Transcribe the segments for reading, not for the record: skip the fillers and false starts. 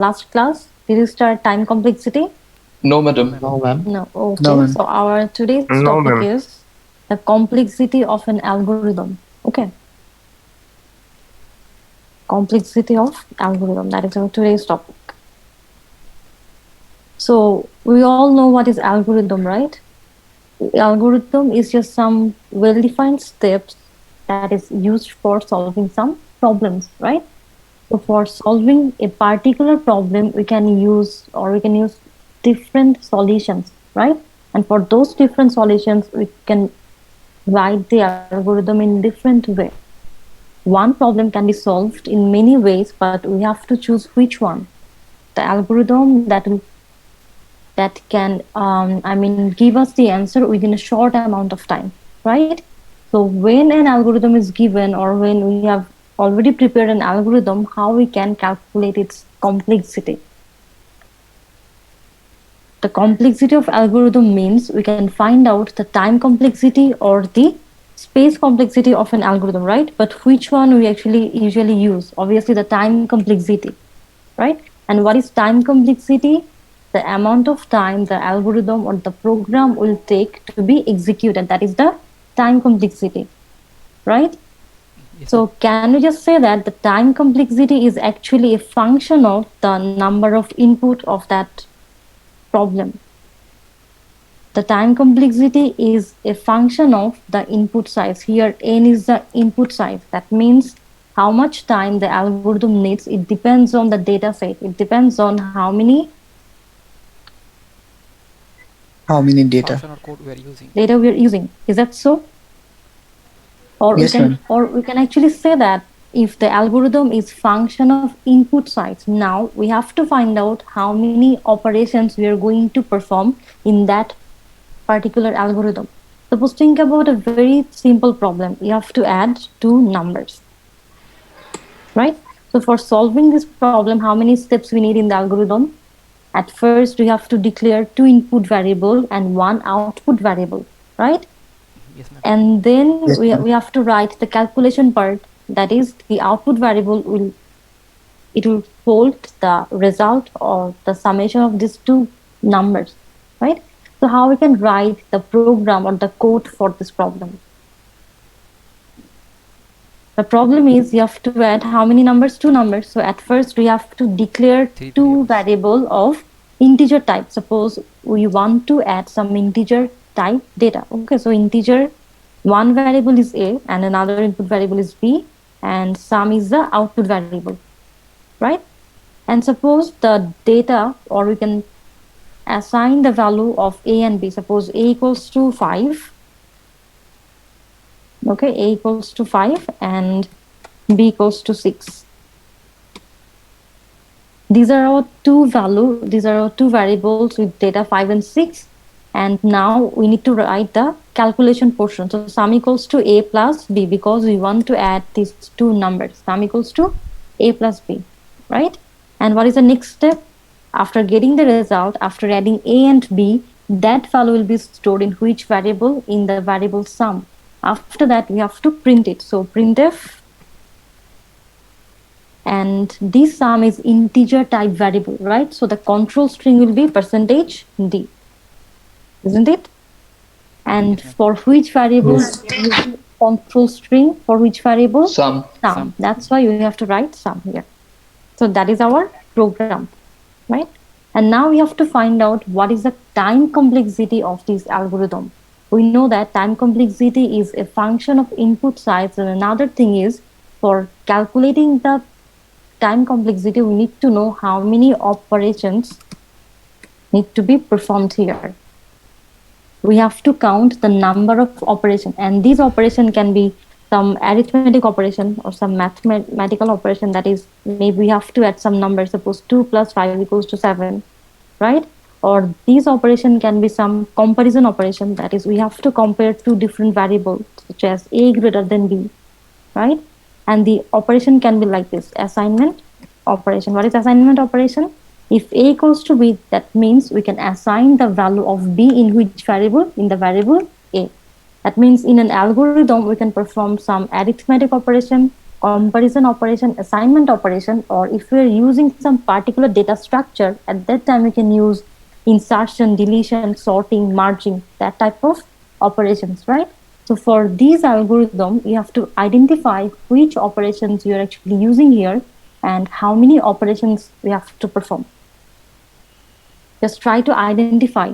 last class? Did you start time complexity? No, No, madam. ma'am. No, ma'am. No. No, Okay. ma'am. So our today's No, topic ma'am. is the complexity of an algorithm. Okay. Complexity of algorithm. That is our today's topic. So we all know what is algorithm, right? Algorithm is just some well-defined steps that is used for solving some problems, right? So for solving a particular problem, we can use different solutions, right? And for those different solutions, we can write the algorithm in different way. One problem can be solved in many ways, but we have to choose which one. The algorithm that can give us the answer within a short amount of time, right? So when an algorithm is given, or when we have already prepared an algorithm, how we can calculate its complexity. The complexity of algorithm means we can find out the time complexity or the space complexity of an algorithm, right? But which one we actually usually use? Obviously the time complexity, right? And what is time complexity? The amount of time the algorithm or the program will take to be executed. That is the time complexity, right? Yes, ma'am. So can we just say that the time complexity is actually a function of the number of input of that problem? The time complexity is a function of the input size. Here, n is the input size. That means how much time the algorithm needs. It depends on the data set. It depends on how many How many data? Function or code we are using. data we are using. Is that so? Or we Yes, can ma'am. or we can actually say that if the algorithm is function of input size, now we have to find out how many operations we are going to perform in that particular algorithm. Suppose think about a very simple problem. You have to add two numbers, right? So for solving this problem, how many steps we need in the algorithm? At first, we have to declare two input variable and one output variable, right? Yes, ma'am. And then Yes, we ma'am. have to write the calculation part. That is, the output variable will hold the result or the summation of these two numbers, right? So how we can write the program or the code for this problem? The problem is you have to add how many numbers? Two numbers. So at first we have to declare Three two variables. variable of integer type. Suppose we want to add some integer type data. Okay, so integer one variable is a and another input variable is b, and sum is the output variable, right? And suppose the data, or we can assign the value of a and b. Suppose a equals to 5. Okay, a equals to 5 and b equals to 6. These are our two variables with data 5 and 6. And now we need to write the calculation portion. So sum equals to a plus b, because we want to add these two numbers. Sum equals to a plus b, right? And what is the next step? After getting the result, after adding a and b, that value will be stored in which variable? In the variable sum. After that, we have to print it. So printf, and this sum is integer type variable, right? So the control string will be percentage %d, isn't it? And Yes, ma'am. for which variable Yes. we are using control string? For which variable? Some. Sum. Sum. That's why you have to write sum here. So that is our program, right? And now we have to find out what is the time complexity of this algorithm. We know that time complexity is a function of input size, and another thing is, for calculating the time complexity, we need to know how many operations need to be performed here. We have to count the number of operations, and these operation can be some arithmetic operation or some mathematical operation. That is, maybe we have to add some number. Suppose 2 plus 5 equals to 7, right? Or these operation can be some comparison operation. That is, we have to compare two different variables, such as a greater than b, right? And the operation can be like this: assignment operation. What is assignment operation? If a equals to b, that means we can assign the value of b in which variable? In the variable a. That means in an algorithm, we can perform some arithmetic operation, comparison operation, assignment operation, or if we're using some particular data structure, at that time we can use insertion, deletion, sorting, merging, that type of operations, right? So for these algorithm, you have to identify which operations you're actually using here and how many operations we have to perform. Just try to identify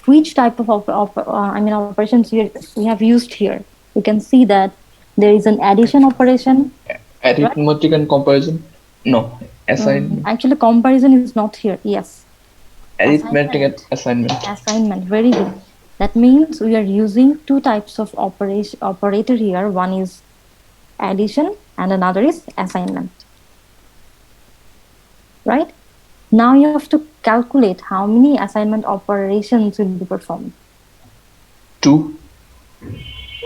which type of operations we have used here. You can see that there is an addition operation. Arithmetic and comparison? No. Assignment. Actually, comparison is not here. Yes. Arithmetic and assignment. Assignment. Very good. That means we are using two types of operator here. One is addition and another is assignment. Right? Now you have to calculate how many assignment operations will be performed. 2.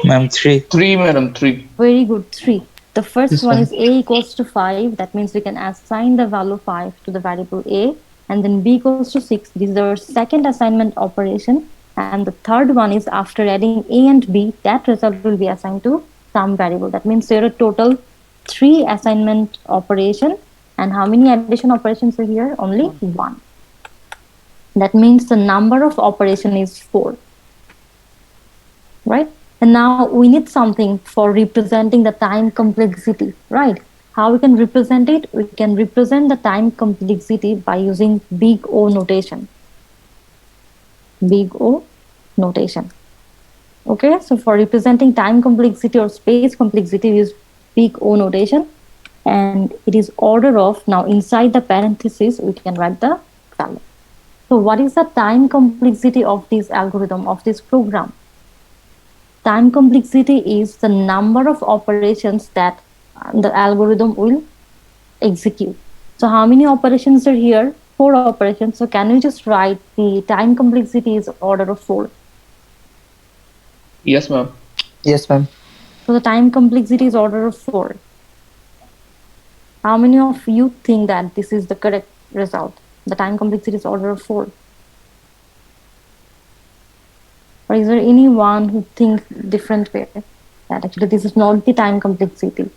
Ma'am, 3. 3, madam, 3. Very good, 3. The first This one one. is a equals to 5. That means we can assign the value 5 to the variable a. And then b equals to 6. This is our second assignment operation. And the third one is after adding a and b, that result will be assigned to some variable. That means there are total 3 assignment operation. And how many addition operations are here? Only 1. That means the number of operation is 4. Right? And now we need something for representing the time complexity, right? How we can represent it? We can represent the time complexity by using big O notation. Big O notation. Okay, so for representing time complexity or space complexity, we use big O notation. And it is order of, now inside the parentheses, we can write the value. So what is the time complexity of this algorithm, of this program? Time complexity is the number of operations that the algorithm will execute. So how many operations are here? 4 operations. So can we just write the time complexity is order of 4? Yes, ma'am. Yes, ma'am. So the time complexity is order of 4. How many of you think that this is the correct result? The time complexity is order of 4. Or is there anyone who thinks different way that actually this is not the time complexity?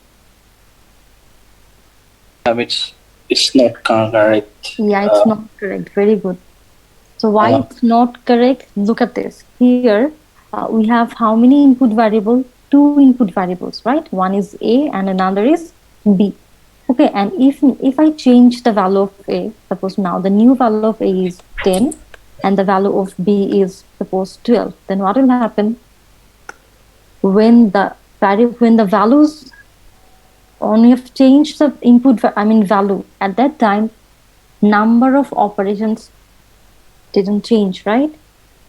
It's not correct. Yeah, it's not correct. Very good. So why it's not correct? Look at this. Here we have how many input variables? 2 input variables, right? One is A and another is B. Okay, and if I change the value of A, suppose now the new value of A is 10 and the value of B is suppose 12, then what will happen? When the values only have changed the input, value, at that time, number of operations didn't change, right?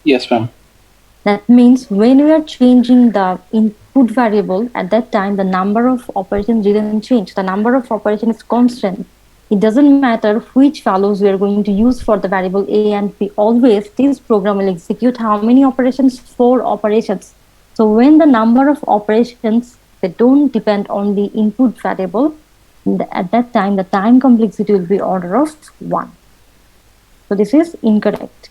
Yes, ma'am. That means when we are changing the input variable, at that time, the number of operations didn't change. The number of operations is constant. It doesn't matter which values we are going to use for the variable A and B. Always, this program will execute how many operations? 4 operations. So when the number of operations, they don't depend on the input variable, at that time, the time complexity will be order of 1. So this is incorrect.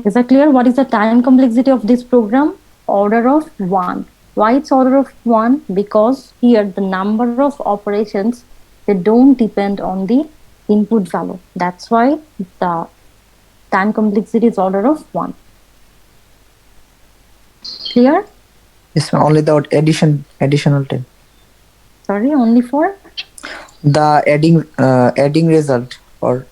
Is that clear? What is the time complexity of this program? Order of 1. Why it's order of 1? Because here the number of operations, they don't depend on the input value. That's why the time complexity is order of 1. Clear? Yes, ma'am. Only the additional time. Sorry, only for? The adding result or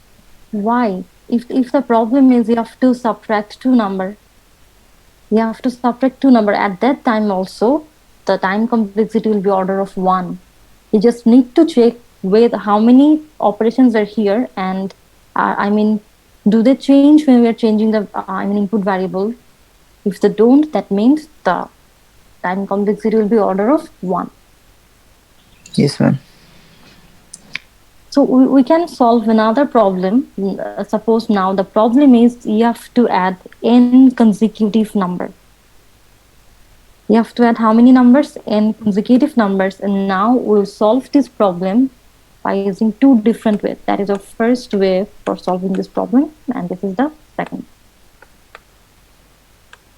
Why? If the problem is you have to subtract 2 number, you have to subtract 2 number. At that time also, the time complexity will be order of 1. You just need to check with how many operations are here and do they change when we are changing the input variable? If they don't, that means the time complexity will be order of 1. yes, ma'am. So we can solve another problem. Suppose now the problem is you have to add n consecutive number. You have to add how many numbers? N consecutive numbers. And now we'll solve this problem by using 2 different ways. That is the first way for solving this problem, and this is the second.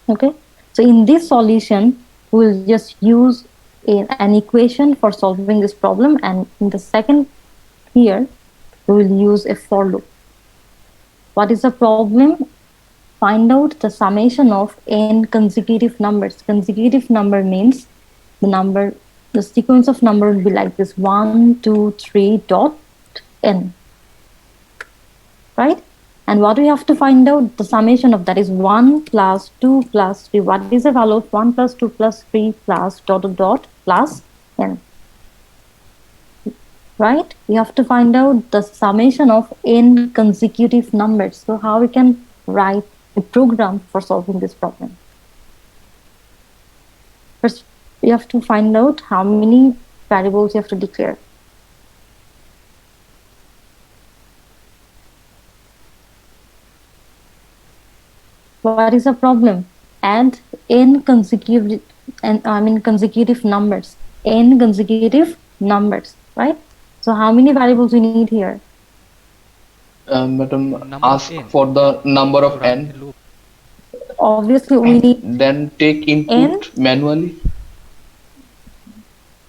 Okay. So in this solution, we'll just use an equation for solving this problem, and in the second here we will use a for loop. What is the problem? Find out the summation of n consecutive numbers. Consecutive number means the sequence of number will be like this: 1, 2, 3 dot n, right? And what we have to find out, the summation of that is 1 plus 2 plus 3. What is the value of 1 plus 2 plus 3 plus dot dot dot plus n? Right? We have to find out the summation of n consecutive numbers. So how we can write a program for solving this problem? First, we have to find out how many variables you have to declare. What is the problem? Add n consecutive consecutive numbers. N consecutive numbers, right? So how many variables we need here? Madam, Number ask n. for the number of Run the n, loop. Obviously, we need then take input manually.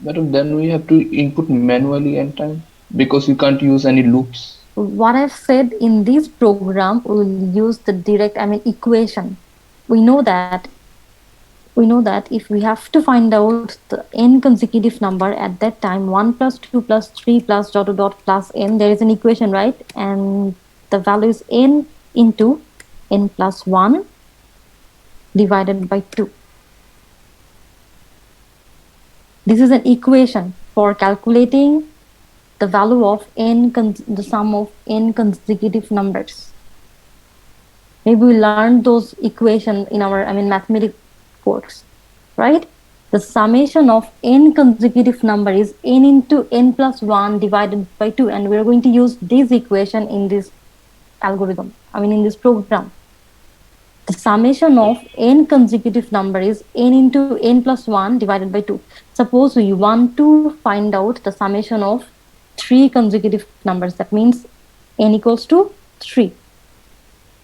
Madam, then we have to input manually n time because you can't use any loops. what I've said in this program. We will use the direct, equation. We know that if we have to find out the n consecutive number at that time, 1 plus 2 plus 3 plus dot dot dot plus n, there is an equation, right? And the value is n into n plus 1 divided by 2. This is an equation for calculating the value of the sum of n consecutive numbers. Maybe we learned those equations in our mathematics course, right? The summation of n consecutive number is n into n plus 1 divided by 2, and we're going to use this equation in this algorithm, in this program. The summation of n consecutive number is n into n plus 1 divided by 2. Suppose we want to find out the summation of 3 consecutive numbers. That means n equals to 3,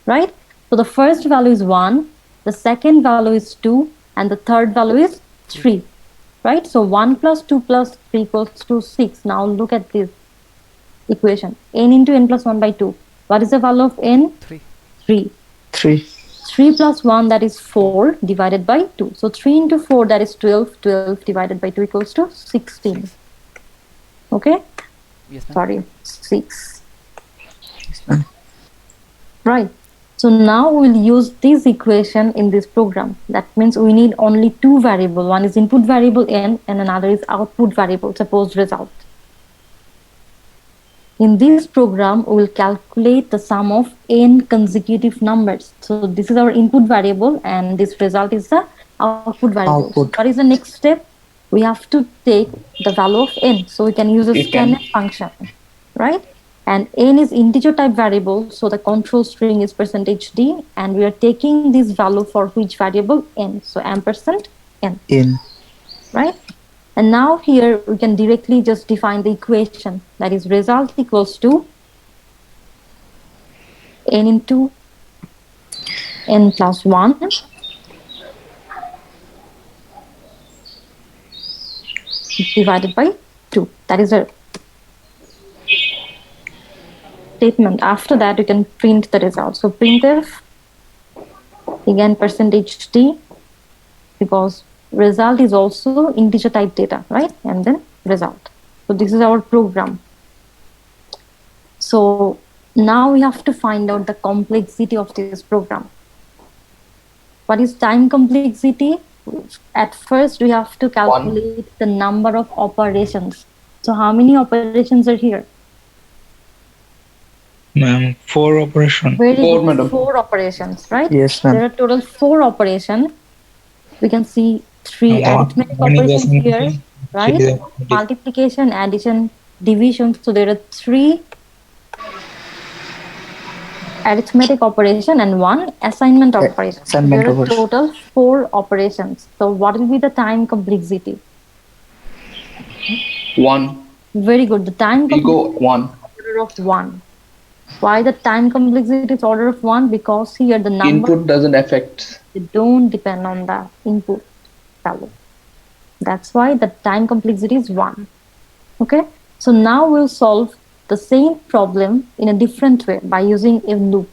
right? So the first value is 1, the second value is 2, and the third value is 3, right? So 1 plus 2 plus 3 equals to 6. Now look at this equation. N into n plus 1 by 2. What is the value of n? 3. 3. 3. 3 plus 1, that is 4 divided by 2. So 3 into 4, that is 12. 12 divided by 2 equals to 16. 6. Okay? Yes, ma'am. Sorry, 6. Yes, ma'am. Right. So now we'll use this equation in this program. That means we need only 2 variables. One is input variable n and another is output variable, suppose result. In this program, we will calculate the sum of n consecutive numbers. So this is our input variable and this result is the output variable. Output. What is the next step? We have to take the value of n. So we can use a scanf function, right? And n is integer type variable, so the control string is %d, and we are taking this value for which variable? N. So ampersand n, In. right? And now here we can directly just define the equation, that is result equals to n into n plus 1 divided by 2. That is a statement. After that, you can print the result. So printf, again %d, because result is also integer type data, right? And then result. So this is our program. So now we have to find out the complexity of this program. What is time complexity? At first, we have to calculate the number of operations. So how many operations are here? Ma'am, 4 operation. Very Four, good. madam. 4 operations, right? Yes, There ma'am. are total 4 operations. We can see 3 One- arithmetic one is operations arithmetic, here, three right? is arithmetic. Multiplication, addition, division. So there are 3 arithmetic operation and 1 assignment operation. So assignment there are operation. total 4 operations. So what will be the time complexity? 1. Very good. The time We go complexity 1. is order of 1. Why the time complexity is order of 1? Because here the number Input doesn't affect. they don't depend on the input value. That's why the time complexity is 1. Okay, so now we'll solve the same problem in a different way by using a loop.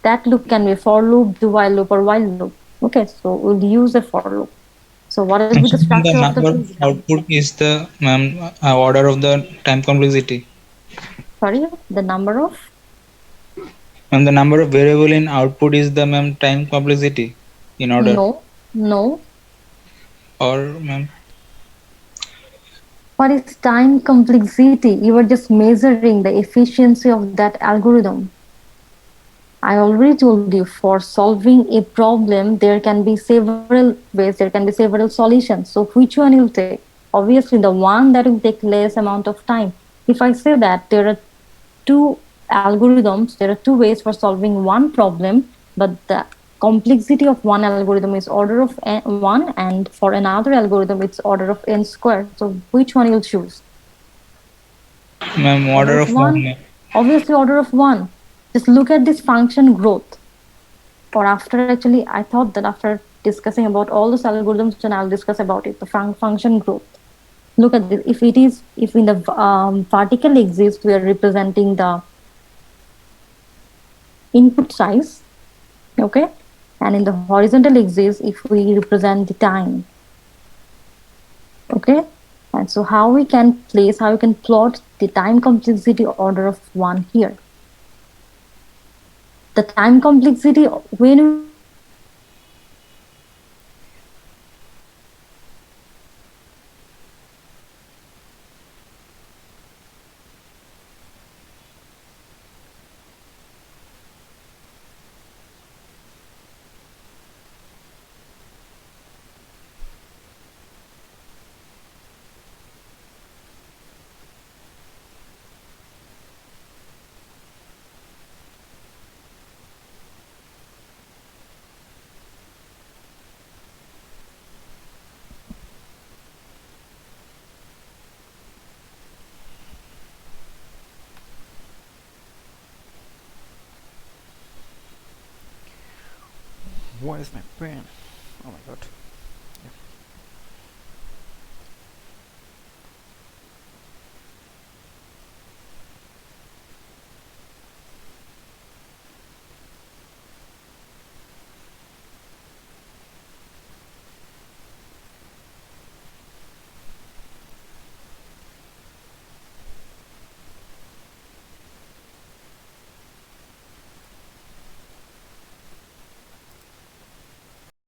That loop can be for loop, do while loop, or while loop. Okay, so we'll use a for loop. So what will be the Actually, the structure of the number of program? output is the order of the time complexity. Sorry, the number of? And the number of variable in output is the time complexity in order. No, no. Or What is time complexity? You are just measuring the efficiency of that algorithm. I already told you for solving a problem, there can be several ways, there can be several solutions. So which one you'll take? Obviously, the one that will take less amount of time. If I say that there are two algorithms, there are two ways for solving one problem, but the complexity of one algorithm is order of 1, and for another algorithm it's order of n square. So which one you'll choose? order of 1. Obviously order of 1. Just look at this function growth. Or after, actually I thought that after discussing about all those algorithms, then I'll discuss about it, the function growth. Look at this. If in the vertical axis we are representing the input size, okay, and in the horizontal axis if we represent the time, okay. And so how we can plot the time complexity order of 1 here. The time complexity when Where is my pen? Oh my god.